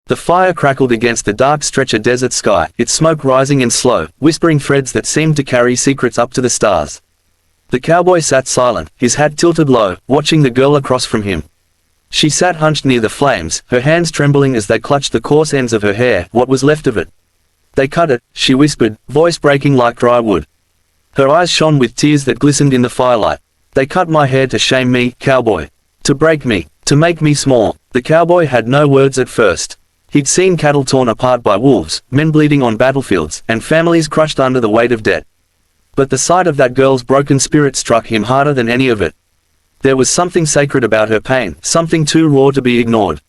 The fire crackled against the dark stretch of desert sky, its smoke rising in slow, whispering threads that seemed to carry secrets up to the stars. The cowboy sat silent, his hat tilted low, watching the girl across from him. She sat hunched near the flames, her hands trembling as they clutched the coarse ends of her hair, what was left of it. "They cut it," she whispered, voice breaking like dry wood. Her eyes shone with tears that glistened in the firelight. "They cut my hair to shame me, cowboy. To break me. To make me small." The cowboy had no words at first. He'd seen cattle torn apart by wolves, men bleeding on battlefields, and families crushed under the weight of debt. But the sight of that girl's broken spirit struck him harder than any of it. There was something sacred about her pain, something too raw to be ignored.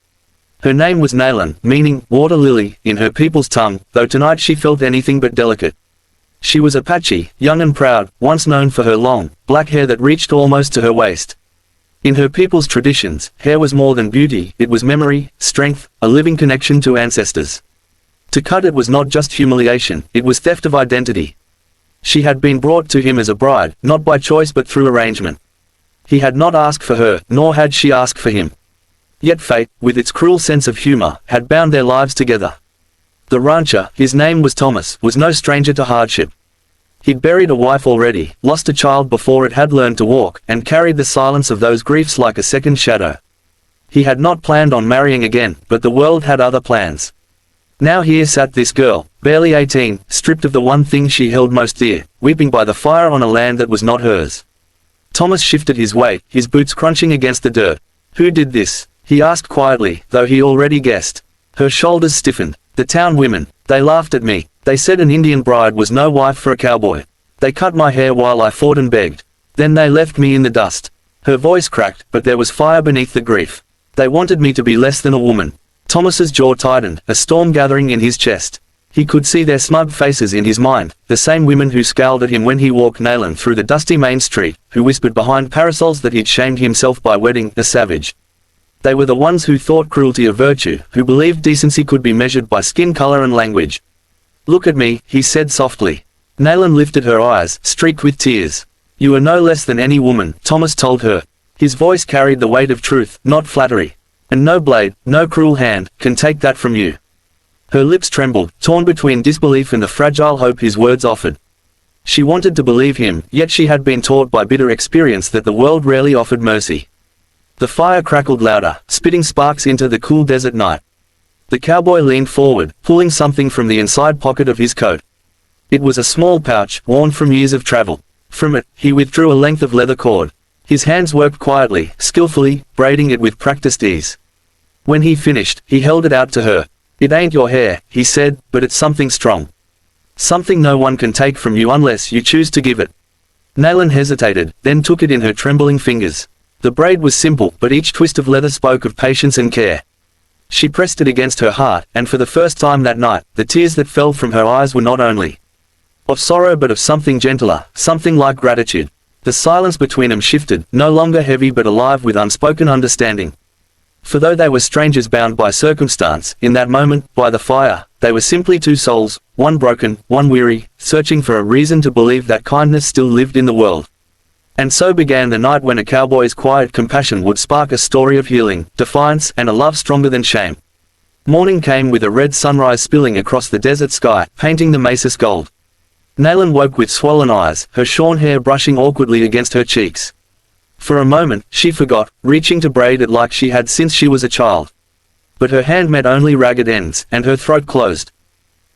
Her name was Nalin, meaning water lily, in her people's tongue, though tonight she felt anything but delicate. She was Apache, young and proud, once known for her long, black hair that reached almost to her waist. In her people's traditions, hair was more than beauty, it was memory, strength, a living connection to ancestors. To cut it was not just humiliation, it was theft of identity. She had been brought to him as a bride, not by choice but through arrangement. He had not asked for her, nor had she asked for him. Yet fate, with its cruel sense of humor, had bound their lives together. The rancher, his name was Thomas, was no stranger to hardship. He'd buried a wife already, lost a child before it had learned to walk, and carried the silence of those griefs like a second shadow. He had not planned on marrying again, but the world had other plans. Now here sat this girl, barely 18, stripped of the one thing she held most dear, weeping by the fire on a land that was not hers. Thomas shifted his weight, his boots crunching against the dirt. "Who did this?" he asked quietly, though he already guessed. Her shoulders stiffened. "The town women. They laughed at me. They said an Indian bride was no wife for a cowboy. They cut my hair while I fought and begged. Then they left me in the dust." Her voice cracked, but there was fire beneath the grief. "They wanted me to be less than a woman." Thomas's jaw tightened, a storm gathering in his chest. He could see their smug faces in his mind, the same women who scowled at him when he walked Nalin through the dusty main street, who whispered behind parasols that he'd shamed himself by wedding a savage. They were the ones who thought cruelty a virtue, who believed decency could be measured by skin color and language. "Look at me," he said softly. Nalin lifted her eyes, streaked with tears. "You are no less than any woman," Thomas told her. His voice carried the weight of truth, not flattery. "And no blade, no cruel hand, can take that from you." Her lips trembled, torn between disbelief and the fragile hope his words offered. She wanted to believe him, yet she had been taught by bitter experience that the world rarely offered mercy. The fire crackled louder, spitting sparks into the cool desert night. The cowboy leaned forward, pulling something from the inside pocket of his coat. It was a small pouch, worn from years of travel. From it, he withdrew a length of leather cord. His hands worked quietly, skillfully, braiding it with practiced ease. When he finished, he held it out to her. "It ain't your hair," he said, "but it's something strong. Something no one can take from you unless you choose to give it." Nalin hesitated, then took it in her trembling fingers. The braid was simple, but each twist of leather spoke of patience and care. She pressed it against her heart, and for the first time that night, the tears that fell from her eyes were not only of sorrow but of something gentler, something like gratitude. The silence between them shifted, no longer heavy but alive with unspoken understanding. For though they were strangers bound by circumstance, in that moment, by the fire, they were simply two souls, one broken, one weary, searching for a reason to believe that kindness still lived in the world. And so began the night when a cowboy's quiet compassion would spark a story of healing, defiance, and a love stronger than shame. Morning came with a red sunrise spilling across the desert sky, painting the mesas gold. Nalin woke with swollen eyes, her shorn hair brushing awkwardly against her cheeks. For a moment, she forgot, reaching to braid it like she had since she was a child. But her hand met only ragged ends, and her throat closed.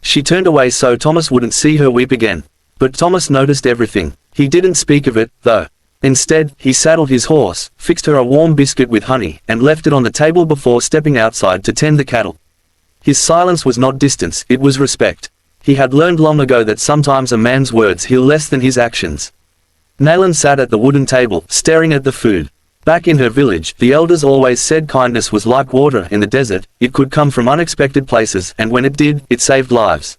She turned away so Thomas wouldn't see her weep again. But Thomas noticed everything. He didn't speak of it, though. Instead, he saddled his horse, fixed her a warm biscuit with honey, and left it on the table before stepping outside to tend the cattle. His silence was not distance, it was respect. He had learned long ago that sometimes a man's words heal less than his actions. Nalin sat at the wooden table, staring at the food. Back in her village, the elders always said kindness was like water in the desert, it could come from unexpected places, and when it did, it saved lives.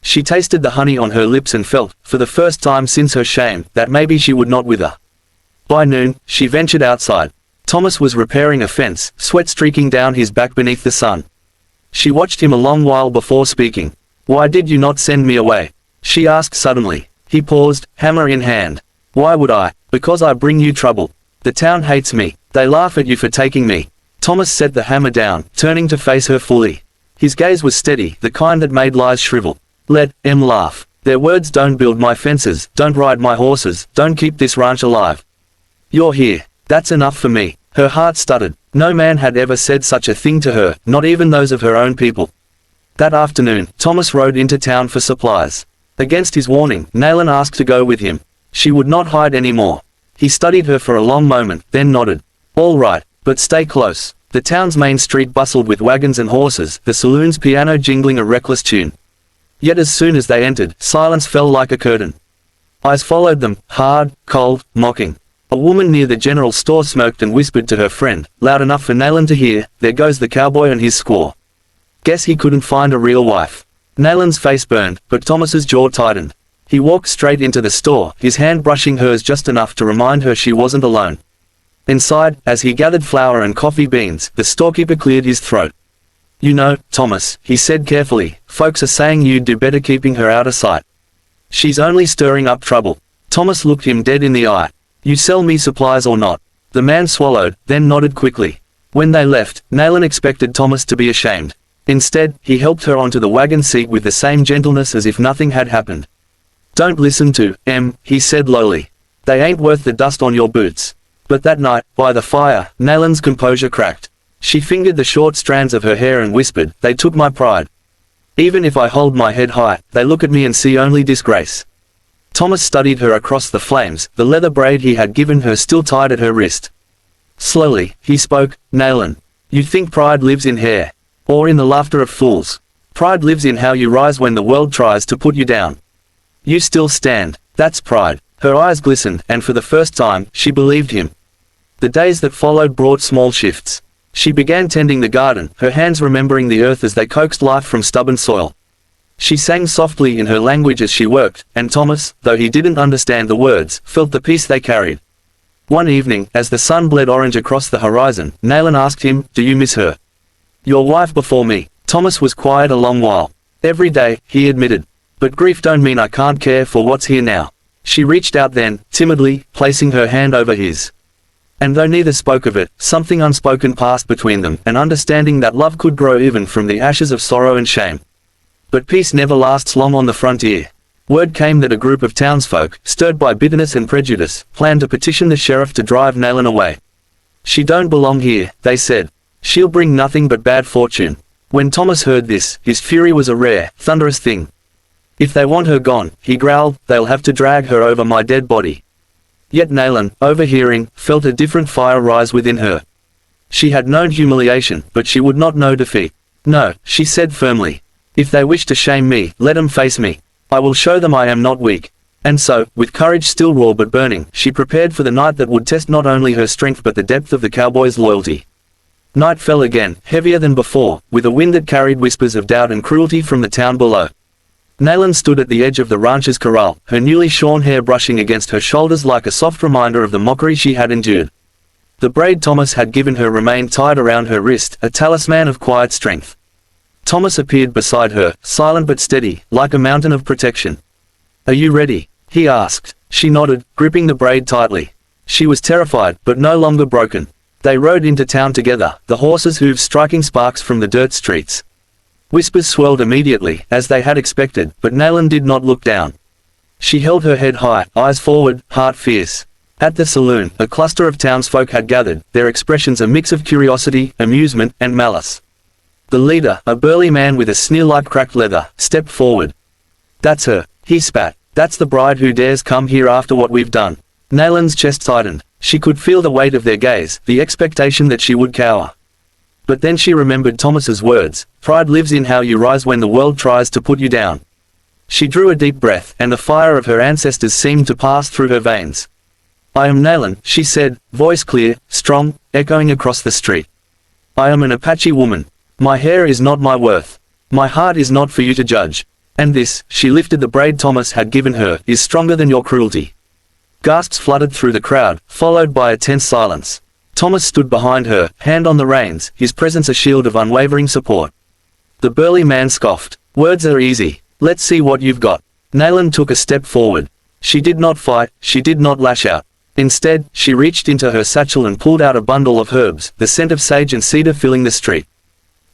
She tasted the honey on her lips and felt, for the first time since her shame, that maybe she would not wither. By noon, she ventured outside. Thomas was repairing a fence, sweat streaking down his back beneath the sun. She watched him a long while before speaking. "Why did you not send me away?" she asked suddenly. He paused, hammer in hand. "Why would I? Because I bring you trouble. The town hates me. They laugh at you for taking me." Thomas set the hammer down, turning to face her fully. His gaze was steady, the kind that made lies shrivel. Let em laugh. Their words don't build my fences, don't ride my horses, don't keep this ranch alive. You're here. That's enough for me. Her heart stuttered. No man had ever said such a thing to her, not even those of her own people. That afternoon, Thomas rode into town for supplies. Against his warning, Nalin asked to go with him. She would not hide anymore. He studied her for a long moment, then nodded. All right, but stay close. The town's main street bustled with wagons and horses, the saloon's piano jingling a reckless tune. Yet as soon as they entered, silence fell like a curtain. Eyes followed them, hard, cold, mocking. A woman near the general store smoked and whispered to her friend, loud enough for Nalin to hear, there goes the cowboy and his squaw. Guess he couldn't find a real wife. Nalin's face burned, but Thomas's jaw tightened. He walked straight into the store, his hand brushing hers just enough to remind her she wasn't alone. Inside, as he gathered flour and coffee beans, the storekeeper cleared his throat. You know, Thomas, he said carefully, folks are saying you'd do better keeping her out of sight. She's only stirring up trouble. Thomas looked him dead in the eye. You sell me supplies or not? The man swallowed, then nodded quickly. When they left, Nalin expected Thomas to be ashamed. Instead, he helped her onto the wagon seat with the same gentleness as if nothing had happened. Don't listen to em, he said lowly. They ain't worth the dust on your boots. But that night, by the fire, Nalin's composure cracked. She fingered the short strands of her hair and whispered, they took my pride. Even if I hold my head high, they look at me and see only disgrace. Thomas studied her across the flames, the leather braid he had given her still tied at her wrist. Slowly, he spoke, Nalin. You think pride lives in hair? Or in the laughter of fools? Pride lives in how you rise when the world tries to put you down. You still stand. That's pride. Her eyes glistened, and for the first time, she believed him. The days that followed brought small shifts. She began tending the garden, her hands remembering the earth as they coaxed life from stubborn soil. She sang softly in her language as she worked, and Thomas, though he didn't understand the words, felt the peace they carried. One evening, as the sun bled orange across the horizon, Nalin asked him, do you miss her? Your wife before me. Thomas was quiet a long while. Every day, he admitted. But grief don't mean I can't care for what's here now. She reached out then, timidly, placing her hand over his. And though neither spoke of it, something unspoken passed between them, an understanding that love could grow even from the ashes of sorrow and shame. But peace never lasts long on the frontier. Word came that a group of townsfolk, stirred by bitterness and prejudice, planned to petition the sheriff to drive Nalin away. She don't belong here, they said. She'll bring nothing but bad fortune. When Thomas heard this, his fury was a rare, thunderous thing. If they want her gone, he growled, they'll have to drag her over my dead body. Yet Nalin, overhearing, felt a different fire rise within her. She had known humiliation, but she would not know defeat. No, she said firmly. If they wish to shame me, let them face me. I will show them I am not weak. And so, with courage still raw but burning, she prepared for the night that would test not only her strength but the depth of the cowboy's loyalty. Night fell again, heavier than before, with a wind that carried whispers of doubt and cruelty from the town below. Nalin stood at the edge of the rancher's corral, her newly shorn hair brushing against her shoulders like a soft reminder of the mockery she had endured. The braid Thomas had given her remained tied around her wrist, a talisman of quiet strength. Thomas appeared beside her, silent but steady, like a mountain of protection. Are you ready? He asked. She nodded, gripping the braid tightly. She was terrified, but no longer broken. They rode into town together, the horses' hooves striking sparks from the dirt streets. Whispers swirled immediately, as they had expected, but Nalin did not look down. She held her head high, eyes forward, heart fierce. At the saloon, a cluster of townsfolk had gathered, their expressions a mix of curiosity, amusement, and malice. The leader, a burly man with a sneer like cracked leather, stepped forward. That's her, he spat. That's the bride who dares come here after what we've done. Nalin's chest tightened. She could feel the weight of their gaze, the expectation that she would cower. But then she remembered Thomas's words, pride lives in how you rise when the world tries to put you down. She drew a deep breath, and the fire of her ancestors seemed to pass through her veins. I am Nalin, she said, voice clear, strong, echoing across the street. I am an Apache woman. My hair is not my worth. My heart is not for you to judge. And this, she lifted the braid Thomas had given her, is stronger than your cruelty. Gasps flooded through the crowd, followed by a tense silence. Thomas stood behind her, hand on the reins, his presence a shield of unwavering support. The burly man scoffed. Words are easy. Let's see what you've got. Nalin took a step forward. She did not fight, she did not lash out. Instead, she reached into her satchel and pulled out a bundle of herbs, the scent of sage and cedar filling the street.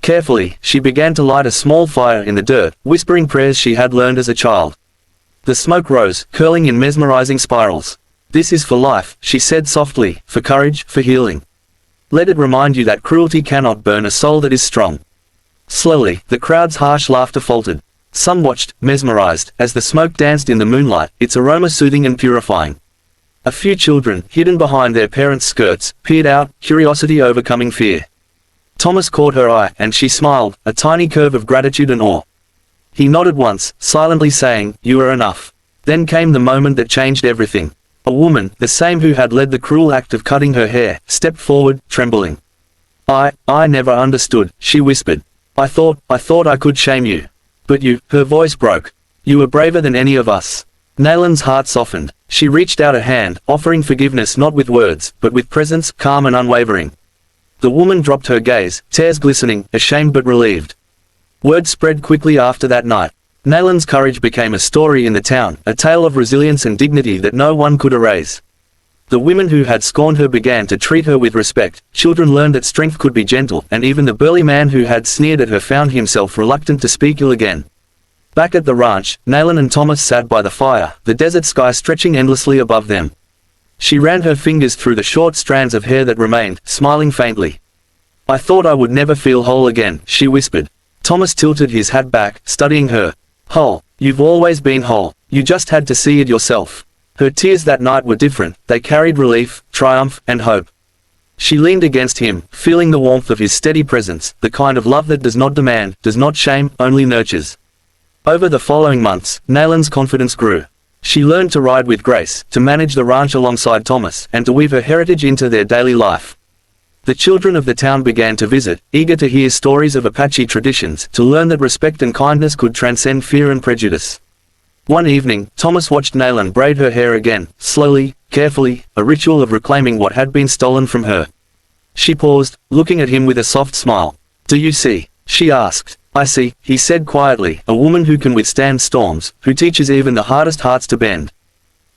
Carefully, she began to light a small fire in the dirt, whispering prayers she had learned as a child. The smoke rose, curling in mesmerizing spirals. "This is for life," she said softly, "for courage, for healing. Let it remind you that cruelty cannot burn a soul that is strong." Slowly, the crowd's harsh laughter faltered. Some watched, mesmerized, as the smoke danced in the moonlight, its aroma soothing and purifying. A few children, hidden behind their parents' skirts, peered out, curiosity overcoming fear. Thomas caught her eye, and she smiled, a tiny curve of gratitude and awe. He nodded once, silently saying, "You are enough." Then came the moment that changed everything. A woman, the same who had led the cruel act of cutting her hair, stepped forward, trembling. I never understood," she whispered. I thought I could shame you. But you," her voice broke. "You were braver than any of us." Nalin's heart softened. She reached out a hand, offering forgiveness not with words, but with presence, calm and unwavering. The woman dropped her gaze, tears glistening, ashamed but relieved. Word spread quickly after that night. Nalin's courage became a story in the town, a tale of resilience and dignity that no one could erase. The women who had scorned her began to treat her with respect, children learned that strength could be gentle, and even the burly man who had sneered at her found himself reluctant to speak ill again. Back at the ranch, Nalin and Thomas sat by the fire, the desert sky stretching endlessly above them. She ran her fingers through the short strands of hair that remained, smiling faintly. "I thought I would never feel whole again," she whispered. Thomas tilted his hat back, studying her. "Whole? You've always been whole. You just had to see it yourself." Her tears that night were different, they carried relief, triumph, and hope. She leaned against him, feeling the warmth of his steady presence, the kind of love that does not demand, does not shame, only nurtures. Over the following months, Nalin's confidence grew. She learned to ride with grace, to manage the ranch alongside Thomas, and to weave her heritage into their daily life. The children of the town began to visit, eager to hear stories of Apache traditions, to learn that respect and kindness could transcend fear and prejudice. One evening, Thomas watched Nalin braid her hair again, slowly, carefully, a ritual of reclaiming what had been stolen from her. She paused, looking at him with a soft smile. "Do you see?" she asked. "I see," he said quietly, "a woman who can withstand storms, who teaches even the hardest hearts to bend.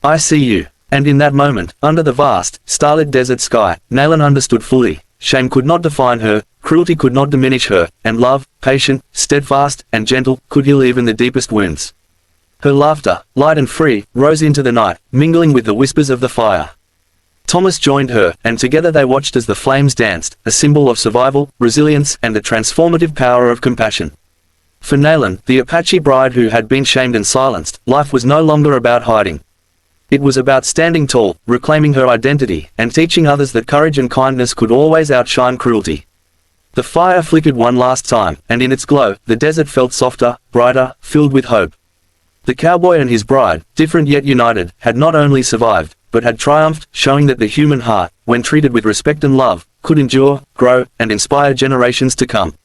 I see you." And in that moment, under the vast, starlit desert sky, Nalin understood fully. Shame could not define her, cruelty could not diminish her, and love, patient, steadfast, and gentle, could heal even the deepest wounds. Her laughter, light and free, rose into the night, mingling with the whispers of the fire. Thomas joined her, and together they watched as the flames danced, a symbol of survival, resilience, and the transformative power of compassion. For Nalin, the Apache bride who had been shamed and silenced, life was no longer about hiding. It was about standing tall, reclaiming her identity, and teaching others that courage and kindness could always outshine cruelty. The fire flickered one last time, and in its glow, the desert felt softer, brighter, filled with hope. The cowboy and his bride, different yet united, had not only survived, but had triumphed, showing that the human heart, when treated with respect and love, could endure, grow, and inspire generations to come.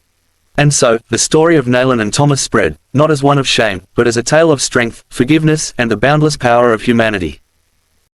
And so, the story of Nalin and Thomas spread, not as one of shame, but as a tale of strength, forgiveness, and the boundless power of humanity.